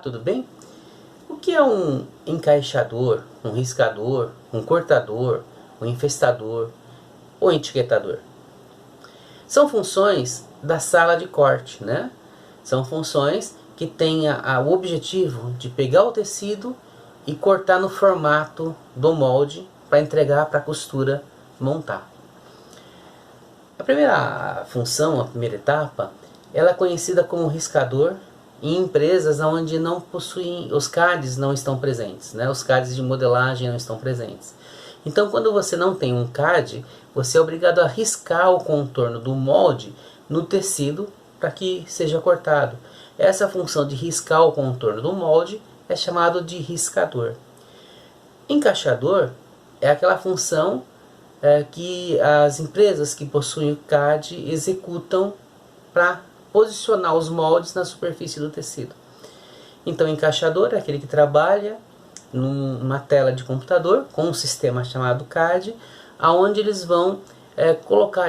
Tudo bem? O que é um encaixador, um riscador, um cortador, um infestador ou etiquetador? São funções da sala de corte, né? São funções que têm o objetivo de pegar o tecido e cortar no formato do molde para entregar para a costura montar. A primeira função, a primeira etapa, ela é conhecida como riscador em empresas onde não possuem, os CADs não estão presentes, né? Os CADs de modelagem não estão presentes. Então, quando você não tem um CAD, você é obrigado a riscar o contorno do molde no tecido para que seja cortado. Essa função de riscar o contorno do molde é chamado de riscador. Encaixador é aquela função que as empresas que possuem o CAD executam para posicionar os moldes na superfície do tecido. Então, o encaixador é aquele que trabalha numa tela de computador com um sistema chamado CAD, aonde eles vão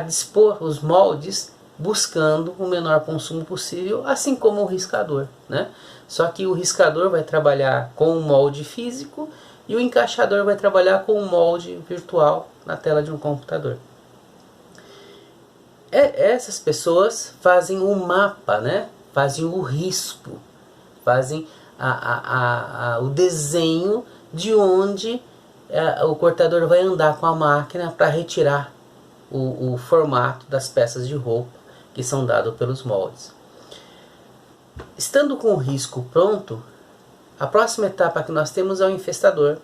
dispor os moldes buscando o menor consumo possível, assim como o riscador, né? Só que o riscador vai trabalhar com o molde físico e o encaixador vai trabalhar com o molde virtual na tela de um computador. Essas pessoas fazem o mapa, né? Fazem o risco, fazem o desenho de onde o cortador vai andar com a máquina para retirar o formato das peças de roupa que são dados pelos moldes. Estando com o risco pronto, a próxima etapa que nós temos é o infestador,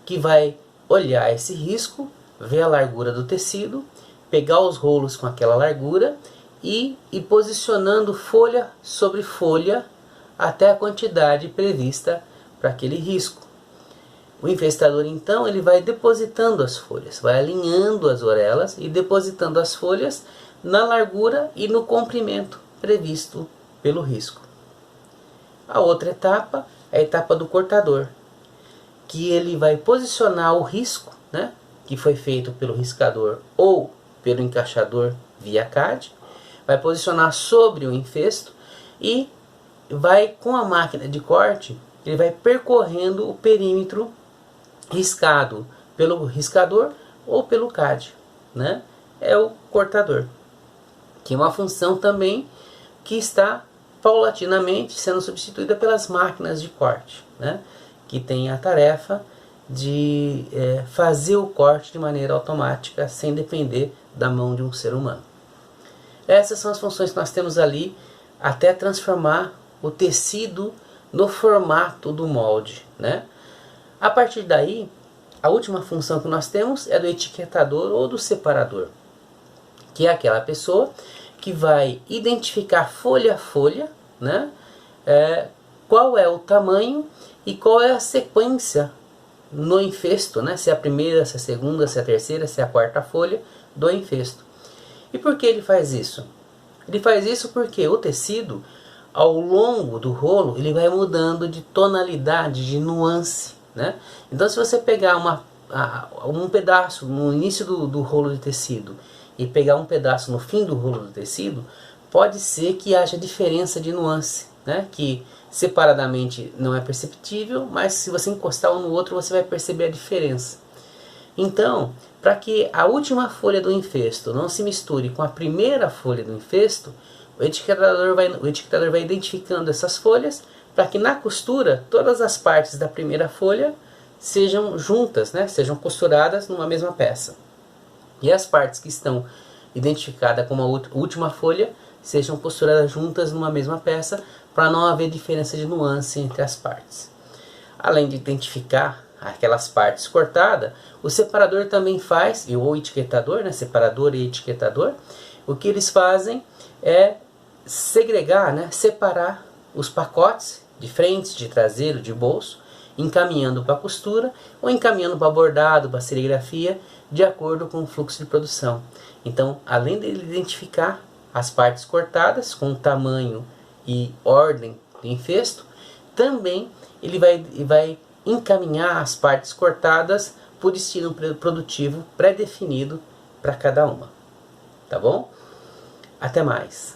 que vai olhar esse risco, ver a largura do tecido, pegar os rolos com aquela largura e ir posicionando folha sobre folha até a quantidade prevista para aquele risco. O infestador, então, ele vai depositando as folhas, vai alinhando as orelhas e depositando as folhas na largura e no comprimento previsto pelo risco. A outra etapa é a etapa do cortador, que ele vai posicionar o risco, né, que foi feito pelo riscador ou pelo encaixador via CAD, vai posicionar sobre o infesto e vai, com a máquina de corte, ele vai percorrendo o perímetro riscado pelo riscador ou pelo CAD, né? É o cortador, que é uma função também que está paulatinamente sendo substituída pelas máquinas de corte, né? Que tem a tarefa de fazer o corte de maneira automática, sem depender da mão de um ser humano. Essas são as funções que nós temos ali até transformar o tecido no formato do molde, né? A partir daí, a última função que nós temos é do etiquetador ou do separador, que é aquela pessoa que vai identificar folha a folha, né? Qual é o tamanho e qual é a sequência no infesto, né? Se é a primeira, se é a segunda, se é a terceira, se é a quarta folha do infesto. E por que ele faz isso? Ele faz isso porque o tecido, ao longo do rolo, ele vai mudando de tonalidade, de nuance, né? Então, se você pegar um pedaço no início do rolo de tecido e pegar um pedaço no fim do rolo do tecido, pode ser que haja diferença de nuance, né? Que separadamente não é perceptível, mas se você encostar um no outro, você vai perceber a diferença. Então, para que a última folha do infesto não se misture com a primeira folha do infesto, o etiquetador vai identificando essas folhas para que na costura todas as partes da primeira folha sejam juntas, né? Sejam costuradas numa mesma peça. E as partes que estão identificadas como a última folha sejam costuradas juntas numa mesma peça, para não haver diferença de nuance entre as partes. Além de identificar aquelas partes cortadas, o separador também faz, ou o etiquetador, né, separador e etiquetador, o que eles fazem é segregar, né, separar os pacotes de frente, de traseiro, de bolso, encaminhando para a costura ou encaminhando para bordado, para serigrafia, de acordo com o fluxo de produção. Então, além de identificar as partes cortadas com tamanho e ordem do infesto, também ele vai encaminhar as partes cortadas por destino produtivo pré-definido para cada uma. Tá bom? Até mais!